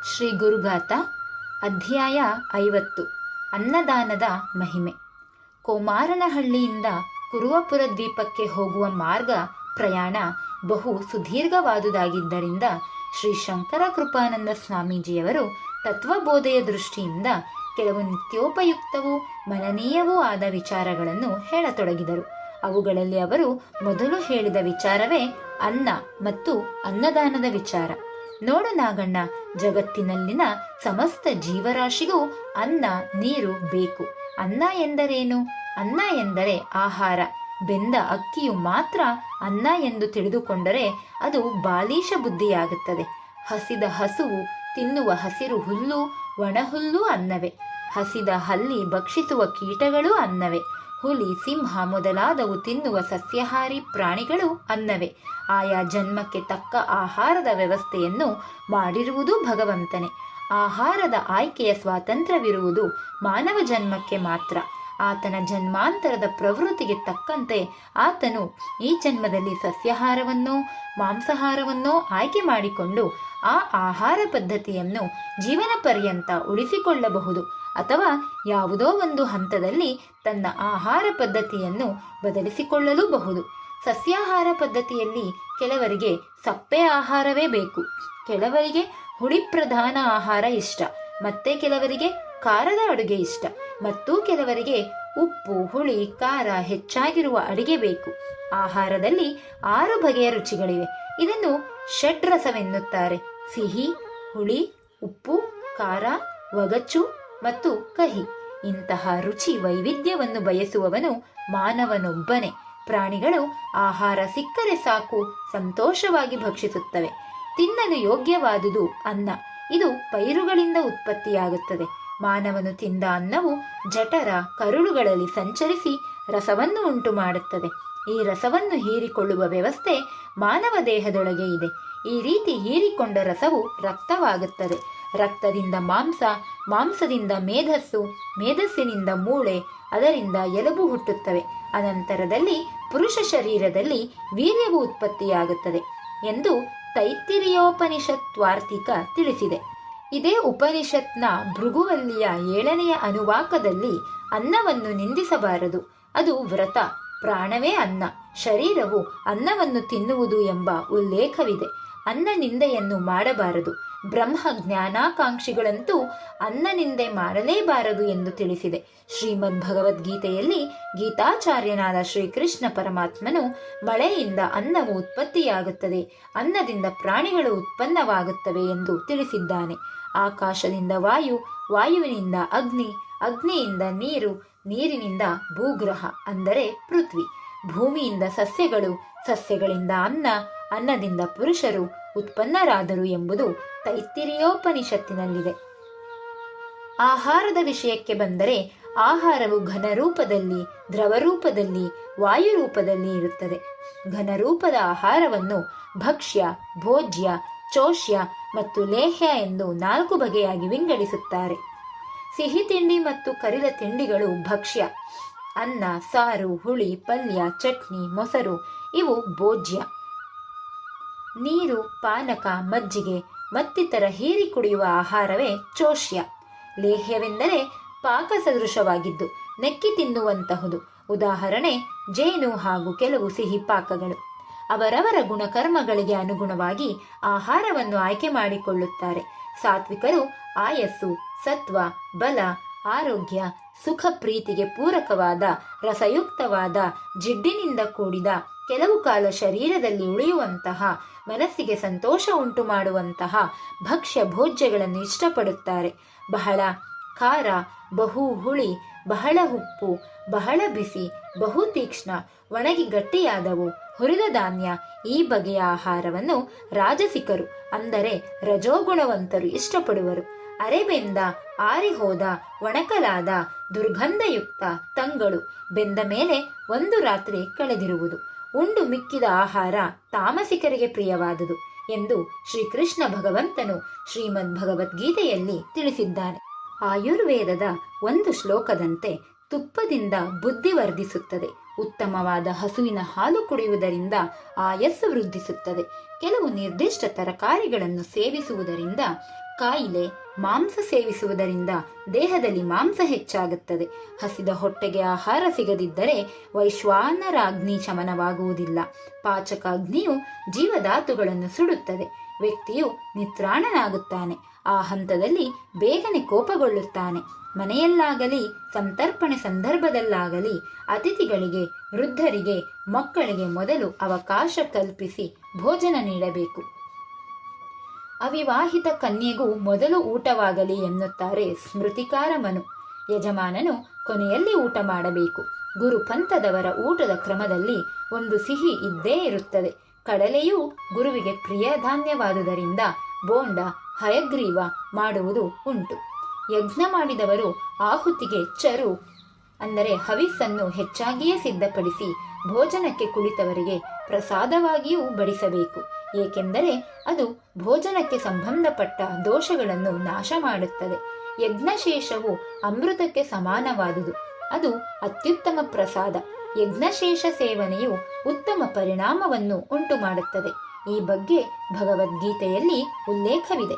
ಶ್ರೀ ಗುರುಗಾಥ ಅಧ್ಯಾಯ 50 ಅನ್ನದಾನದ ಮಹಿಮೆ. ಕೋಮಾರನಹಳ್ಳಿಯಿಂದ ಕುರುವಪುರ ದ್ವೀಪಕ್ಕೆ ಹೋಗುವ ಮಾರ್ಗ ಪ್ರಯಾಣ ಬಹು ಸುದೀರ್ಘವಾದುದಾಗಿದ್ದರಿಂದ ಶ್ರೀ ಶಂಕರ ಕೃಪಾನಂದ ಸ್ವಾಮೀಜಿಯವರು ತತ್ವಬೋಧೆಯ ದೃಷ್ಟಿಯಿಂದ ಕೆಲವು ನಿತ್ಯೋಪಯುಕ್ತವೂ ಮನನೀಯವೂ ಆದ ವಿಚಾರಗಳನ್ನು ಹೇಳತೊಡಗಿದರು. ಅವುಗಳಲ್ಲಿ ಅವರು ಮೊದಲು ಹೇಳಿದ ವಿಚಾರವೇ ಅನ್ನ ಮತ್ತು ಅನ್ನದಾನದ ವಿಚಾರ. ನೋಡು ನಾಗಣ್ಣ, ಜಗತ್ತಿನಲ್ಲಿನ ಸಮಸ್ತ ಜೀವರಾಶಿಗೂ ಅನ್ನ ನೀರು ಬೇಕು. ಅನ್ನ ಎಂದರೇನು? ಅನ್ನ ಎಂದರೆ ಆಹಾರ. ಬೆಂದ ಅಕ್ಕಿಯು ಮಾತ್ರ ಅನ್ನ ಎಂದು ತಿಳಿದುಕೊಂಡರೆ ಅದು ಬಾಲೀಶ ಬುದ್ಧಿಯಾಗುತ್ತದೆ. ಹಸಿದ ಹಸುವು ತಿನ್ನುವ ಹಸಿರು ಹುಲ್ಲು ಒಣಹುಲ್ಲು ಅನ್ನವೇ. ಹಸಿದ ಹಲ್ಲಿ ಭಕ್ಷಿಸುವ ಕೀಟಗಳು ಅನ್ನವೇ. ಹುಲಿ ಸಿಂಹ ಮೊದಲಾದವು ತಿನ್ನುವ ಸಸ್ಯಾಹಾರಿ ಪ್ರಾಣಿಗಳು ಅನ್ನವೇ. ಆಯಾ ಜನ್ಮಕ್ಕೆ ತಕ್ಕ ಆಹಾರದ ವ್ಯವಸ್ಥೆಯನ್ನು ಮಾಡಿರುವುದು ಭಗವಂತನೇ. ಆಹಾರದ ಆಯ್ಕೆಯ ಸ್ವಾತಂತ್ರ್ಯವಿರುವುದು ಮಾನವ ಜನ್ಮಕ್ಕೆ ಮಾತ್ರ. ಆತನ ಜನ್ಮಾಂತರದ ಪ್ರವೃತ್ತಿಗೆ ತಕ್ಕಂತೆ ಆತನು ಈ ಜನ್ಮದಲ್ಲಿ ಸಸ್ಯಾಹಾರವನ್ನೋ ಮಾಂಸಾಹಾರವನ್ನೋ ಆಯ್ಕೆ ಮಾಡಿಕೊಂಡು ಆ ಆಹಾರ ಪದ್ಧತಿಯನ್ನು ಜೀವನ ಪರ್ಯಂತ ಉಳಿಸಿಕೊಳ್ಳಬಹುದು, ಅಥವಾ ಯಾವುದೋ ಒಂದು ಹಂತದಲ್ಲಿ ತನ್ನ ಆಹಾರ ಪದ್ಧತಿಯನ್ನು ಬದಲಿಸಿಕೊಳ್ಳಲೂಬಹುದು. ಸಸ್ಯಾಹಾರ ಪದ್ಧತಿಯಲ್ಲಿ ಕೆಲವರಿಗೆ ಸಪ್ಪೆ ಆಹಾರವೇ ಬೇಕು, ಕೆಲವರಿಗೆ ಹುಳಿ ಪ್ರಧಾನ ಆಹಾರ ಇಷ್ಟ, ಮತ್ತೆ ಕೆಲವರಿಗೆ ಖಾರದ ಅಡುಗೆ ಇಷ್ಟ, ಮತ್ತು ಕೆಲವರಿಗೆ ಉಪ್ಪು ಹುಳಿ ಖಾರ ಹೆಚ್ಚಾಗಿರುವ ಅಡಿಗೆ ಬೇಕು. ಆಹಾರದಲ್ಲಿ 6 ಬಗೆಯ ರುಚಿಗಳಿವೆ. ಇದನ್ನು ಷಡ್ರಸವೆನ್ನುತ್ತಾರೆ. ಸಿಹಿ, ಹುಳಿ, ಉಪ್ಪು, ಖಾರ, ಒಗಚು ಮತ್ತು ಕಹಿ. ಇಂತಹ ರುಚಿ ವೈವಿಧ್ಯವನ್ನು ಬಯಸುವವನು ಮಾನವನೊಬ್ಬನೇ. ಪ್ರಾಣಿಗಳು ಆಹಾರ ಸಿಕ್ಕರೆ ಸಾಕು ಸಂತೋಷವಾಗಿ ಭಕ್ಷಿಸುತ್ತವೆ. ತಿನ್ನಲು ಯೋಗ್ಯವಾದುದು ಅನ್ನ. ಇದು ಪೈರುಗಳಿಂದ ಉತ್ಪತ್ತಿಯಾಗುತ್ತದೆ. ಮಾನವನು ತಿಂದ ಅನ್ನವು ಜಠರ ಕರುಳುಗಳಲ್ಲಿ ಸಂಚರಿಸಿ ರಸವನ್ನು ಉಂಟು ಮಾಡುತ್ತದೆ. ಈ ರಸವನ್ನು ಹೀರಿಕೊಳ್ಳುವ ವ್ಯವಸ್ಥೆ ಮಾನವ ದೇಹದೊಳಗೆ ಇದೆ. ಈ ರೀತಿ ಹೀರಿಕೊಂಡ ರಸವು ರಕ್ತವಾಗುತ್ತದೆ. ರಕ್ತದಿಂದ ಮಾಂಸ, ಮಾಂಸದಿಂದ ಮೇಧಸ್ಸು, ಮೇಧಸ್ಸಿನಿಂದ ಮೂಳೆ, ಅದರಿಂದ ಎಲುಬು ಹುಟ್ಟುತ್ತವೆ. ಅನಂತರದಲ್ಲಿ ಪುರುಷ ಶರೀರದಲ್ಲಿ ವೀರ್ಯವು ಉತ್ಪತ್ತಿಯಾಗುತ್ತದೆ ಎಂದು ತೈತ್ತಿರಿಯೋಪನಿಷತ್ವಾರ್ತಿಕ ತಿಳಿಸಿದೆ. ಇದೇ ಉಪನಿಷತ್ನ ಭೃಗುವಲ್ಲಿಯ 7ನೆಯ ಅನುವಾಕದಲ್ಲಿ ಅನ್ನವನ್ನು ನಿಂದಿಸಬಾರದು. ಅದು ವ್ರತ. ಪ್ರಾಣವೇ ಅನ್ನ. ಶರೀರವು ಅನ್ನವನ್ನು ತಿನ್ನುವುದು ಎಂಬ ಉಲ್ಲೇಖವಿದೆ. ಅನ್ನ ನಿಂದೆಯನ್ನು ಮಾಡಬಾರದು. ಬ್ರಹ್ಮ ಜ್ಞಾನಾಕಾಂಕ್ಷಿಗಳಂತೂ ಅನ್ನ ನಿಂದೆ ಮಾಡಲೇಬಾರದು ಎಂದು ತಿಳಿಸಿದೆ. ಶ್ರೀಮದ್ ಭಗವದ್ಗೀತೆಯಲ್ಲಿ ಗೀತಾಚಾರ್ಯನಾದ ಶ್ರೀಕೃಷ್ಣ ಪರಮಾತ್ಮನು ಮಳೆಯಿಂದ ಅನ್ನವು ಉತ್ಪತ್ತಿಯಾಗುತ್ತದೆ, ಅನ್ನದಿಂದ ಪ್ರಾಣಿಗಳು ಉತ್ಪನ್ನವಾಗುತ್ತವೆ ಎಂದು ತಿಳಿಸಿದ್ದಾನೆ. ಆಕಾಶದಿಂದ ವಾಯು, ವಾಯುವಿನಿಂದ ಅಗ್ನಿ, ಅಗ್ನಿಯಿಂದ ನೀರು, ನೀರಿನಿಂದ ಭೂಗ್ರಹ ಅಂದರೆ ಪೃಥ್ವಿ, ಭೂಮಿಯಿಂದ ಸಸ್ಯಗಳು, ಸಸ್ಯಗಳಿಂದ ಅನ್ನ, ಅನ್ನದಿಂದ ಪುರುಷರು ಉತ್ಪನ್ನರಾದರು ಎಂಬುದು ತೈತ್ತಿರಿಯೋಪನಿಷತ್ತಿನಲ್ಲಿದೆ. ಆಹಾರದ ವಿಷಯಕ್ಕೆ ಬಂದರೆ ಆಹಾರವು ಘನರೂಪದಲ್ಲಿ, ದ್ರವರೂಪದಲ್ಲಿ, ವಾಯುರೂಪದಲ್ಲಿ ಇರುತ್ತದೆ. ಘನರೂಪದ ಆಹಾರವನ್ನು ಭಕ್ಷ್ಯ, ಭೋಜ್ಯ, ಚೋಷ್ಯ ಮತ್ತು ಲೇಹ್ಯ ಎಂದು 4 ಬಗೆಯಾಗಿ ವಿಂಗಡಿಸುತ್ತಾರೆ. ಸಿಹಿ ತಿಂಡಿ ಮತ್ತು ಕರಿದ ತಿಂಡಿಗಳು ಭಕ್ಷ್ಯ. ಅನ್ನ, ಸಾರು, ಹುಳಿ, ಪಲ್ಯ, ಚಟ್ನಿ, ಮೊಸರು ಇವು ಭೋಜ್ಯ. ನೀರು, ಪಾನಕ, ಮಜ್ಜಿಗೆ ಮತ್ತಿತರ ಹೀರಿ ಕುಡಿಯುವ ಆಹಾರವೇ ಚೋಷ್ಯ. ಲೇಹ್ಯವೆಂದರೆ ಪಾಕ ಸದೃಶವಾಗಿದ್ದು ನೆಕ್ಕಿ ತಿನ್ನುವಂತಹುದು. ಉದಾಹರಣೆ ಜೇನು ಹಾಗೂ ಕೆಲವು ಸಿಹಿ ಪಾಕಗಳು. ಅವರವರ ಗುಣಕರ್ಮಗಳಿಗೆ ಅನುಗುಣವಾಗಿ ಆಹಾರವನ್ನು ಆಯ್ಕೆ ಮಾಡಿಕೊಳ್ಳುತ್ತಾರೆ. ಸಾತ್ವಿಕರು ಆಯಸ್ಸು, ಸತ್ವ, ಬಲ, ಆರೋಗ್ಯ, ಸುಖ ಪ್ರೀತಿಗೆ ಪೂರಕವಾದ ರಸಯುಕ್ತವಾದ ಜಿಡ್ಡಿನಿಂದ ಕೂಡಿದ ಕೆಲವು ಕಾಲ ಶರೀರದಲ್ಲಿ ಉಳಿಯುವಂತಹ ಮನಸ್ಸಿಗೆ ಸಂತೋಷ ಉಂಟು ಮಾಡುವಂತಹ ಭಕ್ಷ್ಯ ಭೋಜ್ಯಗಳನ್ನು ಇಷ್ಟಪಡುತ್ತಾರೆ. ಬಹಳ ಖಾರ, ಬಹು ಹುಳಿ, ಬಹಳ ಉಪ್ಪು, ಬಹಳ ಬಿಸಿ, ಬಹು ತೀಕ್ಷ್ಣ, ಒಣಗಿ ಗಟ್ಟಿಯಾದವು, ಹುರಿದ ಧಾನ್ಯ ಈ ಬಗೆಯ ಆಹಾರವನ್ನು ರಾಜಸಿಕರು ಅಂದರೆ ರಜೋಗುಣವಂತರು ಇಷ್ಟಪಡುವರು. ಅರೆಬೆಂದ, ಆರಿಹೋದ, ಒಣಕಲಾದ, ದುರ್ಗಂಧಯುಕ್ತ ತಂಗಳು ಬೆಂದ ಮೇಲೆ 1 ರಾತ್ರಿ ಕಳೆದಿರುವುದು, ಉಂಡು ಮಿಕ್ಕಿದ ಆಹಾರ ತಾಮಸಿಕರಿಗೆ ಪ್ರಿಯವಾದುದು ಎಂದು ಶ್ರೀಕೃಷ್ಣ ಭಗವಂತನು ಶ್ರೀಮದ್ ಭಗವದ್ಗೀತೆಯಲ್ಲಿ ತಿಳಿಸಿದ್ದಾನೆ. ಆಯುರ್ವೇದದ ಒಂದು ಶ್ಲೋಕದಂತೆ ತುಪ್ಪದಿಂದ ಬುದ್ಧಿ ವರ್ಧಿಸುತ್ತದೆ. ಉತ್ತಮವಾದ ಹಸುವಿನ ಹಾಲು ಕುಡಿಯುವುದರಿಂದ ಆಯಸ್ಸು ವೃದ್ಧಿಸುತ್ತದೆ. ಕೆಲವು ನಿರ್ದಿಷ್ಟ ತರಕಾರಿಗಳನ್ನು ಸೇವಿಸುವುದರಿಂದ ಕಾಯಿಲೆ. ಮಾಂಸ ಸೇವಿಸುವುದರಿಂದ ದೇಹದಲ್ಲಿ ಮಾಂಸ ಹೆಚ್ಚಾಗುತ್ತದೆ. ಹಸಿದ ಹೊಟ್ಟೆಗೆ ಆಹಾರ ಸಿಗದಿದ್ದರೆ ವೈಶ್ವಾನರಾಗ್ನಿ ಶಮನವಾಗುವುದಿಲ್ಲ. ಪಾಚಕಾಗ್ನಿಯು ಜೀವಧಾತುಗಳನ್ನು ಸುಡುತ್ತದೆ. ವ್ಯಕ್ತಿಯು ನಿತ್ರಾಣನಾಗುತ್ತಾನೆ. ಆ ಹಂತದಲ್ಲಿ ಬೇಗನೆ ಕೋಪಗೊಳ್ಳುತ್ತಾನೆ. ಮನೆಯಲ್ಲಾಗಲಿ ಸಂತರ್ಪಣೆ ಸಂದರ್ಭದಲ್ಲಾಗಲಿ ಅತಿಥಿಗಳಿಗೆ, ವೃದ್ಧರಿಗೆ, ಮಕ್ಕಳಿಗೆ ಮೊದಲು ಅವಕಾಶ ಕಲ್ಪಿಸಿ ಭೋಜನ ನೀಡಬೇಕು. ಅವಿವಾಹಿತ ಕನ್ಯೆಗೂ ಮೊದಲು ಊಟವಾಗಲಿ ಎನ್ನುತ್ತಾರೆ ಸ್ಮೃತಿಕಾರ ಮನು. ಯಜಮಾನನು ಕೊನೆಯಲ್ಲಿ ಊಟ ಮಾಡಬೇಕು. ಗುರುಪಂಥದವರ ಊಟದ ಕ್ರಮದಲ್ಲಿ ಒಂದು ಸಿಹಿ ಇದ್ದೇ ಇರುತ್ತದೆ. ಕಡಲೆಯೂ ಗುರುವಿಗೆ ಪ್ರಿಯ ಧಾನ್ಯವಾದುದರಿಂದ ಬೋಂಡ, ಹಯಗ್ರೀವ ಮಾಡುವುದು ಉಂಟು. ಯಜ್ಞ ಮಾಡಿದವರು ಆಹುತಿಗೆ ಚರು ಅಂದರೆ ಹವಿಸ್ಸನ್ನು ಹೆಚ್ಚಾಗಿಯೇ ಸಿದ್ಧಪಡಿಸಿ ಭೋಜನಕ್ಕೆ ಕುಳಿತವರಿಗೆ ಪ್ರಸಾದವಾಗಿಯೂ ಬಡಿಸಬೇಕು. ಏಕೆಂದರೆ ಅದು ಭೋಜನಕ್ಕೆ ಸಂಬಂಧಪಟ್ಟ ದೋಷಗಳನ್ನು ನಾಶ ಮಾಡುತ್ತದೆ. ಯಜ್ಞಶೇಷವು ಅಮೃತಕ್ಕೆ ಸಮಾನವಾದುದು. ಅದು ಅತ್ಯುತ್ತಮ ಪ್ರಸಾದ. ಯಜ್ಞಶೇಷ ಸೇವನೆಯು ಉತ್ತಮ ಪರಿಣಾಮವನ್ನು ಉಂಟು ಮಾಡುತ್ತದೆ. ಈ ಬಗ್ಗೆ ಭಗವದ್ಗೀತೆಯಲ್ಲಿ ಉಲ್ಲೇಖವಿದೆ.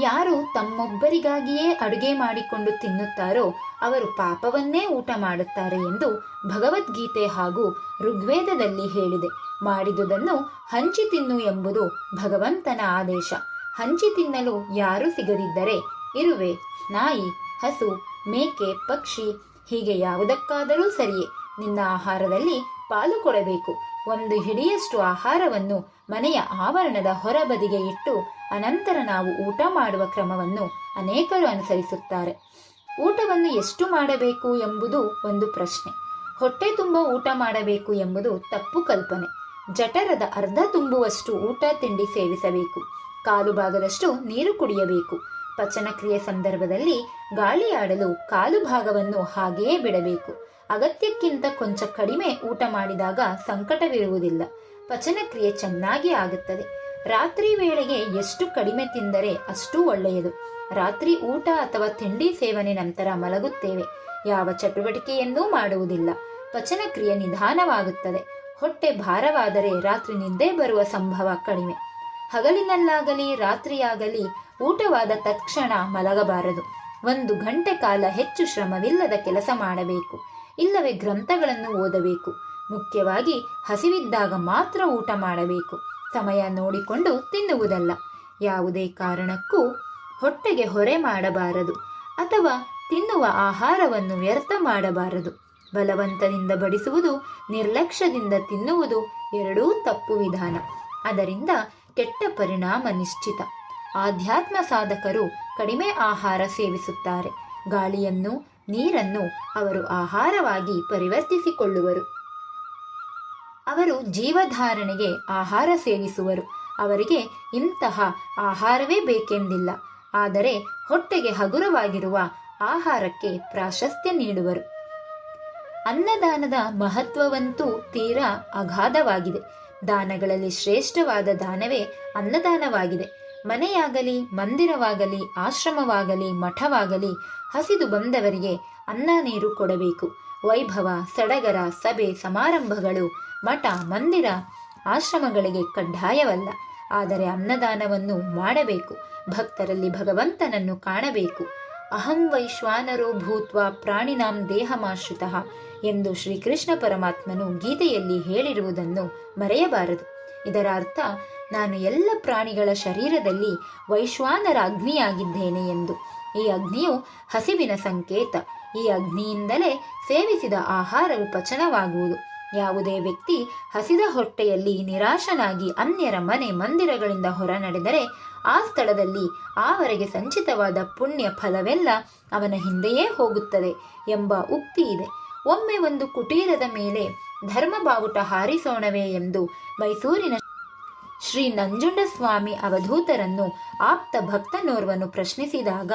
ಯಾರು ತಮ್ಮೊಬ್ಬರಿಗಾಗಿಯೇ ಅಡುಗೆ ಮಾಡಿಕೊಂಡು ತಿನ್ನುತ್ತಾರೋ ಅವರು ಪಾಪವನ್ನೇ ಊಟ ಮಾಡುತ್ತಾರೆ ಎಂದು ಭಗವದ್ಗೀತೆ ಹಾಗೂ ಋಗ್ವೇದದಲ್ಲಿ ಹೇಳಿದೆ. ಮಾಡಿದುದನ್ನು ಹಂಚಿ ತಿನ್ನು ಎಂಬುದು ಭಗವಂತನ ಆದೇಶ. ಹಂಚಿ ತಿನ್ನಲು ಯಾರೂ ಸಿಗದಿದ್ದರೆ ಇರುವೆ, ನಾಯಿ, ಹಸು, ಮೇಕೆ, ಪಕ್ಷಿ ಹೀಗೆ ಯಾವುದಕ್ಕಾದರೂ ಸರಿಯೇ ನಿನ್ನ ಆಹಾರದಲ್ಲಿ ಪಾಲು ಕೊಡಬೇಕು. ಒಂದು ಹಿಡಿಯಷ್ಟು ಆಹಾರವನ್ನು ಮನೆಯ ಆವರಣದ ಹೊರಬದಿಗೆ ಇಟ್ಟು ಅನಂತರ ನಾವು ಊಟ ಮಾಡುವ ಕ್ರಮವನ್ನು ಅನೇಕರು ಅನುಸರಿಸುತ್ತಾರೆ. ಊಟವನ್ನು ಎಷ್ಟು ಮಾಡಬೇಕು ಎಂಬುದು ಒಂದು ಪ್ರಶ್ನೆ. ಹೊಟ್ಟೆ ತುಂಬ ಊಟ ಮಾಡಬೇಕು ಎಂಬುದು ತಪ್ಪು ಕಲ್ಪನೆ. ಜಠರದ ಅರ್ಧ ತುಂಬುವಷ್ಟು ಊಟ ತಿಂಡಿ ಸೇವಿಸಬೇಕು. ಕಾಲು ಭಾಗದಷ್ಟು ನೀರು ಕುಡಿಯಬೇಕು. ಪಚನಕ್ರಿಯೆ ಸಂದರ್ಭದಲ್ಲಿ ಗಾಳಿಯಾಡಲು ಕಾಲು ಭಾಗವನ್ನು ಹಾಗೆಯೇ ಬಿಡಬೇಕು. ಅಗತ್ಯಕ್ಕಿಂತ ಕೊಂಚ ಕಡಿಮೆ ಊಟ ಮಾಡಿದಾಗ ಸಂಕಟವಿರುವುದಿಲ್ಲ. ಪಚನಕ್ರಿಯೆ ಚೆನ್ನಾಗಿ ಆಗುತ್ತದೆ. ರಾತ್ರಿ ವೇಳೆಗೆ ಎಷ್ಟು ಕಡಿಮೆ ತಿಂದರೆ ಅಷ್ಟೂ ಒಳ್ಳೆಯದು. ರಾತ್ರಿ ಊಟ ಅಥವಾ ತಿಂಡಿ ಸೇವನೆ ನಂತರ ಮಲಗುತ್ತೇವೆ. ಯಾವ ಚಟುವಟಿಕೆಯನ್ನೂ ಮಾಡುವುದಿಲ್ಲ. ಪಚನಕ್ರಿಯೆ ನಿಧಾನವಾಗುತ್ತದೆ. ಹೊಟ್ಟೆ ಭಾರವಾದರೆ ರಾತ್ರಿ ನಿದ್ದೆ ಬರುವ ಸಂಭವ ಕಡಿಮೆ. ಹಗಲಿನಲ್ಲಾಗಲಿ ರಾತ್ರಿಯಾಗಲಿ ಊಟವಾದ ತತ್ಕ್ಷಣ ಮಲಗಬಾರದು. 1 ಗಂಟೆ ಕಾಲ ಹೆಚ್ಚು ಶ್ರಮವಿಲ್ಲದ ಕೆಲಸ ಮಾಡಬೇಕು. ಇಲ್ಲವೇ ಗ್ರಂಥಗಳನ್ನು ಓದಬೇಕು. ಮುಖ್ಯವಾಗಿ ಹಸಿವಿದ್ದಾಗ ಮಾತ್ರ ಊಟ ಮಾಡಬೇಕು. ಸಮಯ ನೋಡಿಕೊಂಡು ತಿನ್ನುವುದಲ್ಲ. ಯಾವುದೇ ಕಾರಣಕ್ಕೂ ಹೊಟ್ಟೆಗೆ ಹೊರೆ ಮಾಡಬಾರದು ಅಥವಾ ತಿನ್ನುವ ಆಹಾರವನ್ನು ವ್ಯರ್ಥ ಮಾಡಬಾರದು. ಬಲವಂತದಿಂದ ಬಡಿಸುವುದು, ನಿರ್ಲಕ್ಷ್ಯದಿಂದ ತಿನ್ನುವುದು ಎರಡೂ ತಪ್ಪು ವಿಧಾನ. ಅದರಿಂದ ಕೆಟ್ಟ ಪರಿಣಾಮ ನಿಶ್ಚಿತ. ಆಧ್ಯಾತ್ಮ ಸಾಧಕರು ಕಡಿಮೆ ಆಹಾರ ಸೇವಿಸುತ್ತಾರೆ. ಗಾಳಿಯನ್ನು, ನೀರನ್ನು ಅವರು ಆಹಾರವಾಗಿ ಪರಿವರ್ತಿಸಿಕೊಳ್ಳುವರು. ಅವರು ಜೀವಧಾರಣೆಗೆ ಆಹಾರ ಸೇವಿಸುವರು. ಅವರಿಗೆ ಇಂತಹ ಆಹಾರವೇ ಬೇಕೆಂದಿಲ್ಲ. ಆದರೆ ಹೊಟ್ಟೆಗೆ ಹಗುರವಾಗಿರುವ ಆಹಾರಕ್ಕೆ ಪ್ರಾಶಸ್ತ್ಯ ನೀಡುವರು. ಅನ್ನದಾನದ ಮಹತ್ವವಂತೂ ತೀರಾ ಅಗಾಧವಾಗಿದೆ. ದಾನಗಳಲ್ಲಿ ಶ್ರೇಷ್ಠವಾದ ದಾನವೇ ಅನ್ನದಾನವಾಗಿದೆ. ಮನೆಯಾಗಲಿ, ಮಂದಿರವಾಗಲಿ, ಆಶ್ರಮವಾಗಲಿ, ಮಠವಾಗಲಿ ಹಸಿದು ಬಂದವರಿಗೆ ಅನ್ನ ನೀರು ಕೊಡಬೇಕು. ವೈಭವ, ಸಡಗರ, ಸಭೆ, ಸಮಾರಂಭಗಳು ಮಠ, ಮಂದಿರ, ಆಶ್ರಮಗಳಿಗೆ ಕಡ್ಡಾಯವಲ್ಲ. ಆದರೆ ಅನ್ನದಾನವನ್ನು ಮಾಡಬೇಕು. ಭಕ್ತರಲ್ಲಿ ಭಗವಂತನನ್ನು ಕಾಣಬೇಕು. ಅಹಂ ವೈಶ್ವಾನರೋ ಭೂತ್ವಾ ಪ್ರಾಣಿನಾಂ ದೇಹಮಾಶ್ರಿತಃ ಎಂದು ಶ್ರೀಕೃಷ್ಣ ಪರಮಾತ್ಮನು ಗೀತೆಯಲ್ಲಿ ಹೇಳಿರುವುದನ್ನು ಮರೆಯಬಾರದು. ಇದರ ಅರ್ಥ ನಾನು ಎಲ್ಲ ಪ್ರಾಣಿಗಳ ಶರೀರದಲ್ಲಿ ವೈಶ್ವಾನರ ಅಗ್ನಿಯಾಗಿದ್ದೇನೆ ಎಂದು. ಈ ಅಗ್ನಿಯು ಹಸಿವಿನ ಸಂಕೇತ. ಈ ಅಗ್ನಿಯಿಂದಲೇ ಸೇವಿಸಿದ ಆಹಾರವು ಪಚನವಾಗುವುದು. ಯಾವುದೇ ವ್ಯಕ್ತಿ ಹಸಿದ ಹೊಟ್ಟೆಯಲ್ಲಿ ನಿರಾಶನಾಗಿ ಅನ್ಯರ ಮನೆ ಮಂದಿರಗಳಿಂದ ಹೊರ ನಡೆದರೆ ಆ ಸ್ಥಳದಲ್ಲಿ ಆವರೆಗೆ ಸಂಚಿತವಾದ ಪುಣ್ಯ ಫಲವೆಲ್ಲ ಅವನ ಹಿಂದೆಯೇ ಹೋಗುತ್ತದೆ ಎಂಬ ಉಕ್ತಿ ಇದೆ. ಒಮ್ಮೆ ಒಂದು ಕುಟೀರದ ಮೇಲೆ ಧರ್ಮ ಬಾವುಟ ಹಾರಿಸೋಣವೇ ಎಂದು ಮೈಸೂರಿನ ಶ್ರೀ ನಂಜುಂಡಸ್ವಾಮಿ ಅವಧೂತರನ್ನು ಆಪ್ತ ಭಕ್ತನೋರ್ವನು ಪ್ರಶ್ನಿಸಿದಾಗ,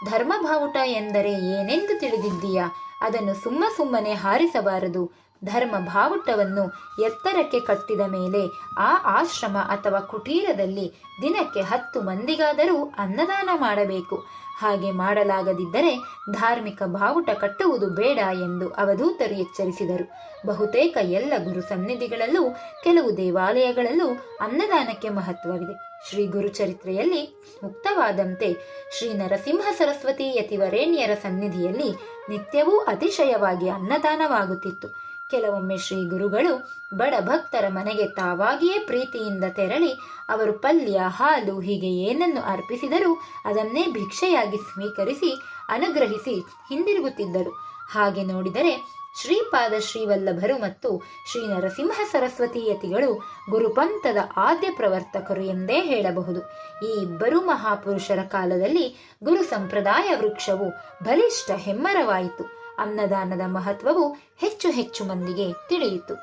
ಧರ್ಮ ಬಾವುಟ ಎಂದರೆ ಏನೆಂದು ತಿಳಿದಿದ್ದೀಯಾ? ಅದನ್ನು ಸುಮ್ಮನೆ ಹಾರಿಸಬಾರದು. ಧರ್ಮ ಬಾವುಟವನ್ನು ಎತ್ತರಕ್ಕೆ ಕಟ್ಟಿದ ಮೇಲೆ ಆ ಆಶ್ರಮ ಅಥವಾ ಕುಟೀರದಲ್ಲಿ ದಿನಕ್ಕೆ 10 ಮಂದಿಗಾದರೂ ಅನ್ನದಾನ ಮಾಡಬೇಕು. ಹಾಗೆ ಮಾಡಲಾಗದಿದ್ದರೆ ಧಾರ್ಮಿಕ ಬಾವುಟ ಕಟ್ಟುವುದು ಬೇಡ ಎಂದು ಅವಧೂತರು ಎಚ್ಚರಿಸಿದರು. ಬಹುತೇಕ ಎಲ್ಲ ಗುರು ಸನ್ನಿಧಿಗಳಲ್ಲೂ ಕೆಲವು ದೇವಾಲಯಗಳಲ್ಲೂ ಅನ್ನದಾನಕ್ಕೆ ಮಹತ್ವವಿದೆ. ಶ್ರೀ ಗುರುಚರಿತ್ರೆಯಲ್ಲಿ ಮುಕ್ತವಾದಂತೆ ಶ್ರೀ ನರಸಿಂಹ ಸರಸ್ವತಿ ಯತಿವರೇಣ್ಯರ ಸನ್ನಿಧಿಯಲ್ಲಿ ನಿತ್ಯವೂ ಅತಿಶಯವಾಗಿ ಅನ್ನದಾನವಾಗುತ್ತಿತ್ತು. ಕೆಲವೊಮ್ಮೆ ಶ್ರೀ ಗುರುಗಳು ಬಡ ಭಕ್ತರ ಮನೆಗೆ ತಾವಾಗಿಯೇ ಪ್ರೀತಿಯಿಂದ ತೆರಳಿ ಅವರು ಪಲ್ಯ, ಹಾಲು ಹೀಗೆ ಏನನ್ನು ಅರ್ಪಿಸಿದರೂ ಅದನ್ನೇ ಭಿಕ್ಷೆಯಾಗಿ ಸ್ವೀಕರಿಸಿ ಅನುಗ್ರಹಿಸಿ ಹಿಂದಿರುಗುತ್ತಿದ್ದರು. ಹಾಗೆ ನೋಡಿದರೆ ಶ್ರೀಪಾದ ಶ್ರೀವಲ್ಲಭರು ಮತ್ತು ಶ್ರೀ ನರಸಿಂಹ ಸರಸ್ವತಿ ಯತಿಗಳು ಗುರುಪಂಥದ ಆದ್ಯ ಪ್ರವರ್ತಕರು ಎಂದೇ ಹೇಳಬಹುದು. ಈ ಇಬ್ಬರು ಮಹಾಪುರುಷರ ಕಾಲದಲ್ಲಿ ಗುರು ಸಂಪ್ರದಾಯ ವೃಕ್ಷವು ಬಲಿಷ್ಠ ಹೆಮ್ಮರವಾಯಿತು. ಅನ್ನದಾನದ ಮಹತ್ವವು ಹೆಚ್ಚು ಹೆಚ್ಚು ಮಂದಿಗೆ ತಿಳಿಯಿತು.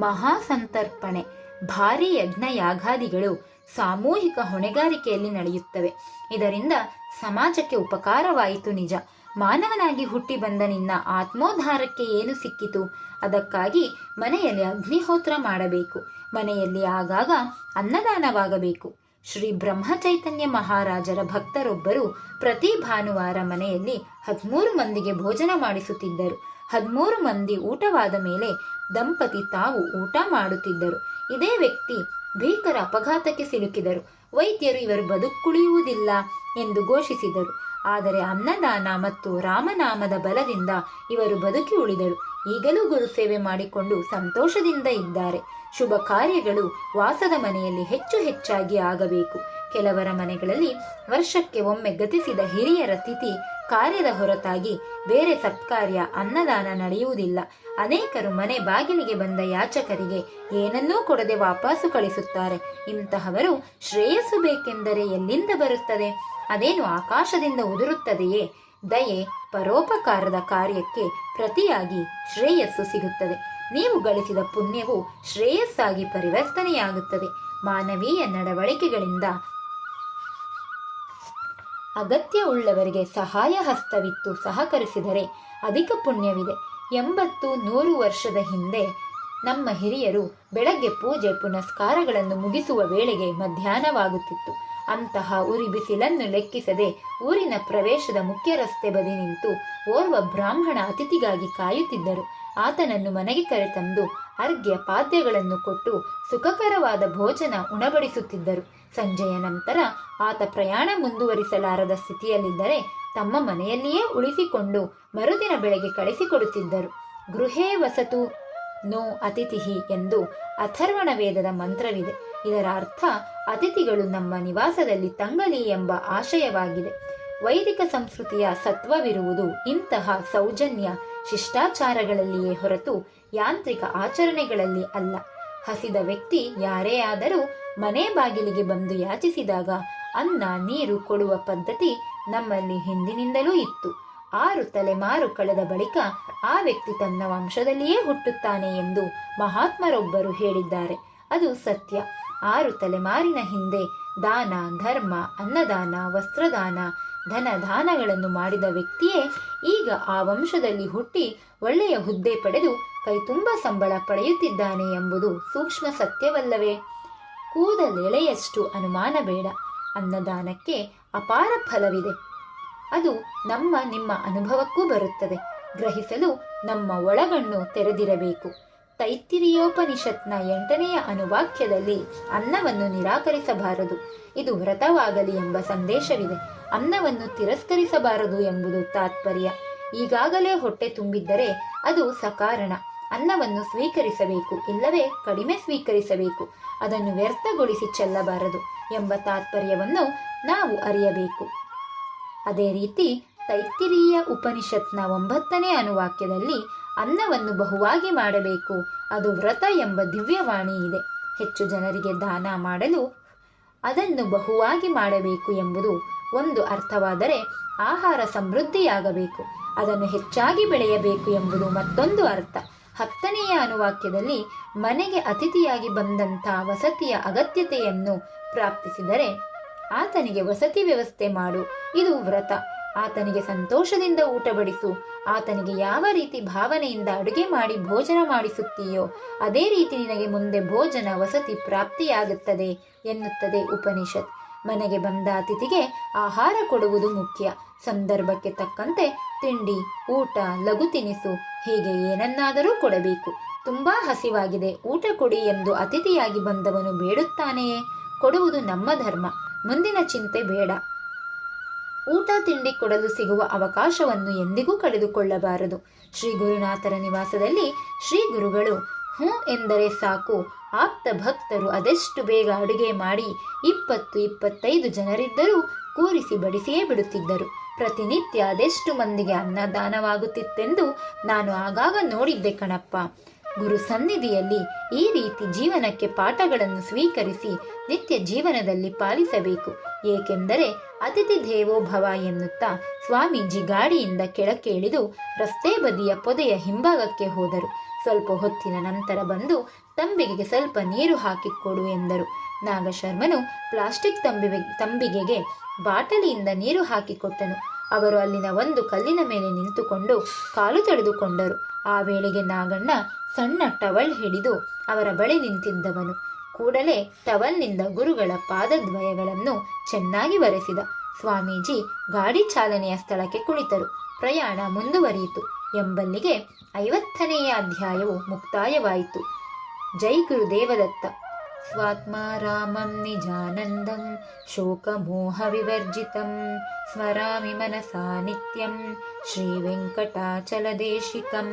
ಮಹಾಸಂತರ್ಪಣೆ, ಭಾರೀ ಯಜ್ಞ ಯಾಗಾದಿಗಳು ಸಾಮೂಹಿಕ ಹೊಣೆಗಾರಿಕೆಯಲ್ಲಿ ನಡೆಯುತ್ತವೆ. ಇದರಿಂದ ಸಮಾಜಕ್ಕೆ ಉಪಕಾರವಾಯಿತು ನಿಜ. ಮಾನವನಾಗಿ ಹುಟ್ಟಿ ಬಂದ ನಿನ್ನ ಆತ್ಮೋದ್ಧಾರಕ್ಕೆ ಏನು ಸಿಕ್ಕಿತು? ಅದಕ್ಕಾಗಿ ಮನೆಯಲ್ಲಿ ಅಗ್ನಿಹೋತ್ರ ಮಾಡಬೇಕು. ಮನೆಯಲ್ಲಿ ಆಗಾಗ ಅನ್ನದಾನವಾಗಬೇಕು. ಶ್ರೀ ಬ್ರಹ್ಮಚೈತನ್ಯ ಮಹಾರಾಜರ ಭಕ್ತರೊಬ್ಬರು ಪ್ರತಿ ಭಾನುವಾರ ಮನೆಯಲ್ಲಿ 13 ಮಂದಿಗೆ ಭೋಜನ ಮಾಡಿಸುತ್ತಿದ್ದರು. 13 ಮಂದಿ ಊಟವಾದ ಮೇಲೆ ದಂಪತಿ ತಾವು ಊಟ ಮಾಡುತ್ತಿದ್ದರು. ಇದೇ ವ್ಯಕ್ತಿ ಭೀಕರ ಅಪಘಾತಕ್ಕೆ ಸಿಲುಕಿದರು. ವೈದ್ಯರು ಇವರು ಬದುಕುಳಿಯುವುದಿಲ್ಲ ಎಂದು ಘೋಷಿಸಿದರು. ಆದರೆ ಅನ್ನದಾನ ಮತ್ತು ರಾಮನಾಮದ ಬಲದಿಂದ ಇವರು ಬದುಕಿ ಉಳಿದರು. ಈಗಲೂ ಗುರು ಸೇವೆ ಮಾಡಿಕೊಂಡು ಸಂತೋಷದಿಂದ ಇದ್ದಾರೆ. ಶುಭ ಕಾರ್ಯಗಳು ವಾಸದ ಮನೆಯಲ್ಲಿ ಹೆಚ್ಚು ಹೆಚ್ಚಾಗಿ ಆಗಬೇಕು. ಕೆಲವರ ಮನೆಗಳಲ್ಲಿ ವರ್ಷಕ್ಕೆ ಒಮ್ಮೆ ಗತಿಸಿದ ಹಿರಿಯರ ತಿಥಿ ಕಾರ್ಯದ ಹೊರತಾಗಿ ಬೇರೆ ಸತ್ಕಾರ್ಯ, ಅನ್ನದಾನ ನಡೆಯುವುದಿಲ್ಲ. ಅನೇಕರು ಮನೆ ಬಾಗಿಲಿಗೆ ಬಂದ ಯಾಚಕರಿಗೆ ಏನನ್ನೂ ಕೊಡದೆ ವಾಪಸ್ಸು ಕಳಿಸುತ್ತಾರೆ. ಇಂತಹವರು ಶ್ರೇಯಸ್ಸು ಬೇಕೆಂದರೆ ಎಲ್ಲಿಂದ ಬರುತ್ತದೆ? ಅದೇನು ಆಕಾಶದಿಂದ ಉದುರುತ್ತದೆಯೇ? ದಯೆ, ಪರೋಪಕಾರದ ಕಾರ್ಯಕ್ಕೆ ಪ್ರತಿಯಾಗಿ ಶ್ರೇಯಸ್ಸು ಸಿಗುತ್ತದೆ. ನೀವು ಗಳಿಸಿದ ಪುಣ್ಯವು ಶ್ರೇಯಸ್ಸಾಗಿ ಪರಿವರ್ತನೆಯಾಗುತ್ತದೆ. ಮಾನವೀಯ ನಡವಳಿಕೆಗಳಿಂದ ಅಗತ್ಯವುಳ್ಳವರಿಗೆ ಸಹಾಯ ಹಸ್ತವಿತ್ತು ಸಹಕರಿಸಿದರೆ ಅಧಿಕ ಪುಣ್ಯವಿದೆ. 80-100 ವರ್ಷದ ಹಿಂದೆ ನಮ್ಮ ಹಿರಿಯರು ಬೆಳಗ್ಗೆ ಪೂಜೆ ಪುನಸ್ಕಾರಗಳನ್ನು ಮುಗಿಸುವ ವೇಳೆಗೆ ಮಧ್ಯಾಹ್ನವಾಗುತ್ತಿತ್ತು. ಅಂತಹ ಉರಿ ಬಿಸಿಲನ್ನು ಲೆಕ್ಕಿಸದೆ ಊರಿನ ಪ್ರವೇಶದ ಮುಖ್ಯ ರಸ್ತೆ ಬದಿ ನಿಂತು ಓರ್ವ ಬ್ರಾಹ್ಮಣ ಅತಿಥಿಗಾಗಿ ಕಾಯುತ್ತಿದ್ದರು. ಆತನನ್ನು ಮನೆಗೆ ಕರೆತಂದು ಅರ್ಘ್ಯ ಪಾದ್ಯಗಳನ್ನು ಕೊಟ್ಟು ಸುಖಕರವಾದ ಭೋಜನ ಉಣಬಡಿಸುತ್ತಿದ್ದರು. ಸಂಜೆಯ ನಂತರ ಆತ ಪ್ರಯಾಣ ಮುಂದುವರಿಸಲಾರದ ಸ್ಥಿತಿಯಲ್ಲಿದ್ದರೆ ತಮ್ಮ ಮನೆಯಲ್ಲಿಯೇ ಉಳಿಸಿಕೊಂಡು ಮರುದಿನ ಬೆಳಗ್ಗೆ ಕಳಿಸಿಕೊಡುತ್ತಿದ್ದರು. ಗೃಹೇ ವಸತು ನೋ ಅತಿಥಿ ಎಂದು ಅಥರ್ವಣ ವೇದದ ಮಂತ್ರವಿದೆ. ಇದರ ಅರ್ಥ ಅತಿಥಿಗಳು ನಮ್ಮ ನಿವಾಸದಲ್ಲಿ ತಂಗಲಿ ಎಂಬ ಆಶಯವಾಗಿದೆ. ವೈದಿಕ ಸಂಸ್ಕೃತಿಯ ಸತ್ವವಿರುವುದು ಇಂತಹ ಸೌಜನ್ಯ ಶಿಷ್ಟಾಚಾರಗಳಲ್ಲಿಯೇ ಹೊರತು ಯಾಂತ್ರಿಕ ಆಚರಣೆಗಳಲ್ಲಿ ಅಲ್ಲ. ಹಸಿದ ವ್ಯಕ್ತಿ ಯಾರೇ ಆದರೂ ಮನೆ ಬಾಗಿಲಿಗೆ ಬಂದು ಯಾಚಿಸಿದಾಗ ಅನ್ನ ನೀರು ಕೊಡುವ ಪದ್ಧತಿ ನಮ್ಮಲ್ಲಿ ಹಿಂದಿನಿಂದಲೂ ಇತ್ತು. 6 ತಲೆಮಾರು ಕಳೆದ ಬಳಿಕ ಆ ವ್ಯಕ್ತಿ ತನ್ನ ವಂಶದಲ್ಲಿಯೇ ಹುಟ್ಟುತ್ತಾನೆ ಎಂದು ಮಹಾತ್ಮರೊಬ್ಬರು ಹೇಳಿದ್ದಾರೆ. ಅದು ಸತ್ಯ. 6 ತಲೆಮಾರಿನ ಹಿಂದೆ ದಾನ, ಧರ್ಮ, ಅನ್ನದಾನ, ವಸ್ತ್ರದಾನ, ಧನದಾನಗಳನ್ನು ಮಾಡಿದ ವ್ಯಕ್ತಿಯೇ ಈಗ ಆ ವಂಶದಲ್ಲಿ ಹುಟ್ಟಿ ಒಳ್ಳೆಯ ಹುದ್ದೆ ಪಡೆದು ಕೈತುಂಬ ಸಂಬಳ ಪಡೆಯುತ್ತಿದ್ದಾನೆ ಎಂಬುದು ಸೂಕ್ಷ್ಮ ಸತ್ಯವಲ್ಲವೇ? ಕೂದಲೆಳೆಯಷ್ಟು ಅನುಮಾನ ಬೇಡ. ಅನ್ನದಾನಕ್ಕೆ ಅಪಾರ ಫಲವಿದೆ. ಅದು ನಿಮ್ಮ ಅನುಭವಕ್ಕೂ ಬರುತ್ತದೆ. ಗ್ರಹಿಸಲು ನಮ್ಮ ಒಳಗಣ್ಣು ತೆರೆದಿರಬೇಕು. ತೈತ್ತಿರಿಯೋಪನಿಷತ್ನ 8ನೆಯ ಅನುವಾಕ್ಯದಲ್ಲಿ ಅನ್ನವನ್ನು ನಿರಾಕರಿಸಬಾರದು, ಇದು ವ್ರತವಾಗಲಿ ಎಂಬ ಸಂದೇಶವಿದೆ. ಅನ್ನವನ್ನು ತಿರಸ್ಕರಿಸಬಾರದು ಎಂಬುದು ತಾತ್ಪರ್ಯ. ಈಗಾಗಲೇ ಹೊಟ್ಟೆ ತುಂಬಿದ್ದರೆ ಅದು ಸಕಾರಣ. ಅನ್ನವನ್ನು ಸ್ವೀಕರಿಸಬೇಕು, ಇಲ್ಲವೇ ಕಡಿಮೆ ಸ್ವೀಕರಿಸಬೇಕು. ಅದನ್ನು ವ್ಯರ್ಥಗೊಳಿಸಿ ಚೆಲ್ಲಬಾರದು ಎಂಬ ತಾತ್ಪರ್ಯವನ್ನು ನಾವು ಅರಿಯಬೇಕು. ಅದೇ ರೀತಿ ತೈತ್ತಿರೀಯ ಉಪನಿಷತ್ನ 9ನೇ ಅನುವಾಕ್ಯದಲ್ಲಿ ಅನ್ನವನ್ನು ಬಹುವಾಗಿ ಮಾಡಬೇಕು, ಅದು ವ್ರತ ಎಂಬ ದಿವ್ಯವಾಣಿ ಇದೆ. ಹೆಚ್ಚು ಜನರಿಗೆ ದಾನ ಮಾಡಲು ಅದನ್ನು ಬಹುವಾಗಿ ಮಾಡಬೇಕು ಎಂಬುದು ಒಂದು ಅರ್ಥವಾದರೆ, ಆಹಾರ ಸಮೃದ್ಧಿಯಾಗಬೇಕು, ಅದನ್ನು ಹೆಚ್ಚಾಗಿ ಬೆಳೆಯಬೇಕು ಎಂಬುದು ಮತ್ತೊಂದು ಅರ್ಥ. 10ನೆಯ ಅನುವಾಕ್ಯದಲ್ಲಿ ಮನೆಗೆ ಅತಿಥಿಯಾಗಿ ಬಂದಂಥ ವಸತಿಯ ಅಗತ್ಯತೆಯನ್ನು ಪ್ರಾಪ್ತಿಸಿದರೆ ಆತನಿಗೆ ವಸತಿ ವ್ಯವಸ್ಥೆ ಮಾಡು, ಇದು ವ್ರತ. ಆತನಿಗೆ ಸಂತೋಷದಿಂದ ಊಟ ಬಡಿಸು. ಆತನಿಗೆ ಯಾವ ರೀತಿ ಭಾವನೆಯಿಂದ ಅಡುಗೆ ಮಾಡಿ ಭೋಜನ ಮಾಡಿಸುತ್ತೀಯೋ ಅದೇ ರೀತಿ ನಿನಗೆ ಮುಂದೆ ಭೋಜನ ವಸತಿ ಪ್ರಾಪ್ತಿಯಾಗುತ್ತದೆ ಎನ್ನುತ್ತದೆ ಉಪನಿಷತ್. ಮನೆಗೆ ಬಂದ ಅತಿಥಿಗೆ ಆಹಾರ ಕೊಡುವುದು ಮುಖ್ಯ. ಸಂದರ್ಭಕ್ಕೆ ತಕ್ಕಂತೆ ತಿಂಡಿ, ಊಟ, ಲಘು ತಿನಿಸು ಹೀಗೆ ಏನನ್ನಾದರೂ ಕೊಡಬೇಕು. ತುಂಬಾ ಹಸಿವಾಗಿದೆ, ಊಟ ಕೊಡಿ ಎಂದು ಅತಿಥಿಯಾಗಿ ಬಂದವನು ಬೇಡುತ್ತಾನೆಯೇ? ಕೊಡುವುದು ನಮ್ಮ ಧರ್ಮ. ಮುಂದಿನ ಚಿಂತೆ ಬೇಡ. ಊಟ ತಿಂಡಿ ಕೊಡಲು ಸಿಗುವ ಅವಕಾಶವನ್ನು ಎಂದಿಗೂ ಕಳೆದುಕೊಳ್ಳಬಾರದು. ಶ್ರೀ ಗುರುನಾಥರ ನಿವಾಸದಲ್ಲಿ ಶ್ರೀ ಗುರುಗಳು ಹ್ಞೂ ಎಂದರೆ ಸಾಕು, ಆಪ್ತ ಭಕ್ತರು ಅದೆಷ್ಟು ಬೇಗ ಅಡುಗೆ ಮಾಡಿ 20-25 ಜನರಿದ್ದರೂ ಕೂರಿಸಿ ಬಡಿಸಿಯೇ ಬಿಡುತ್ತಿದ್ದರು. ಪ್ರತಿನಿತ್ಯ ಅದೆಷ್ಟು ಮಂದಿಗೆ ಅನ್ನದಾನವಾಗುತ್ತಿತ್ತೆಂದು ನಾನು ಆಗಾಗ ನೋಡಿದ್ದೆ ಕಣಪ್ಪ. ಗುರು ಸನ್ನಿಧಿಯಲ್ಲಿ ಈ ರೀತಿ ಜೀವನಕ್ಕೆ ಪಾಠಗಳನ್ನು ಸ್ವೀಕರಿಸಿ ನಿತ್ಯ ಜೀವನದಲ್ಲಿ ಪಾಲಿಸಬೇಕು. ಏಕೆಂದರೆ ಅತಿಥಿ ದೇವೋ ಭವ ಎನ್ನುತ್ತಾ ಸ್ವಾಮೀಜಿ ಗಾಡಿಯಿಂದ ಕೆಳಕ್ಕೆ ಇಳಿದು ರಸ್ತೆ ಬದಿಯ ಪೊದೆಯ ಹಿಂಭಾಗಕ್ಕೆ ಹೋದರು. ಸ್ವಲ್ಪ ಹೊತ್ತಿನ ನಂತರ ಬಂದು ತಂಬಿಗೆಗೆ ಸ್ವಲ್ಪ ನೀರು ಹಾಕಿಕೊಡು ಎಂದರು. ನಾಗಶರ್ಮನು ಪ್ಲಾಸ್ಟಿಕ್ ತಂಬಿಗೆಗೆ ಬಾಟಲಿಯಿಂದ ನೀರು ಹಾಕಿಕೊಟ್ಟನು. ಅವರು ಅಲ್ಲಿನ ಒಂದು ಕಲ್ಲಿನ ಮೇಲೆ ನಿಂತುಕೊಂಡು ಕಾಲು ತೊಳೆದುಕೊಂಡರು. ಆ ವೇಳೆಗೆ ನಾಗಣ್ಣ ಸಣ್ಣ ಟವಲ್ ಹಿಡಿದು ಅವರ ಬಳಿ ನಿಂತಿದ್ದವನು. ಕೂಡಲೇ ಟವಲ್ನಿಂದ ಗುರುಗಳ ಪಾದದ್ವಯಗಳನ್ನು ಚೆನ್ನಾಗಿ ಒರೆಸಿದ. ಸ್ವಾಮೀಜಿ ಗಾಡಿ ಚಾಲನೆಯ ಸ್ಥಳಕ್ಕೆ ಕುಳಿತರು. ಪ್ರಯಾಣ ಮುಂದುವರಿಯಿತು ಎಂಬಲ್ಲಿಗೆ 50ನೆಯ ಅಧ್ಯಾಯವು ಮುಕ್ತಾಯವಾಯಿತು. ಜೈ ಗುರುದೇವದತ್ತ. ಸ್ವಾತ್ಮ ರಾಮಂ ನಿಜಾನಂದಂ ಶೋಕಮೋಹ ವಿವರ್ಜಿತಂ ಸ್ಮರಾಮಿ ಮನಸಾ ನಿತ್ಯಂ ಶ್ರೀ ವೆಂಕಟಾಚಲದೇಶಿಕಂ.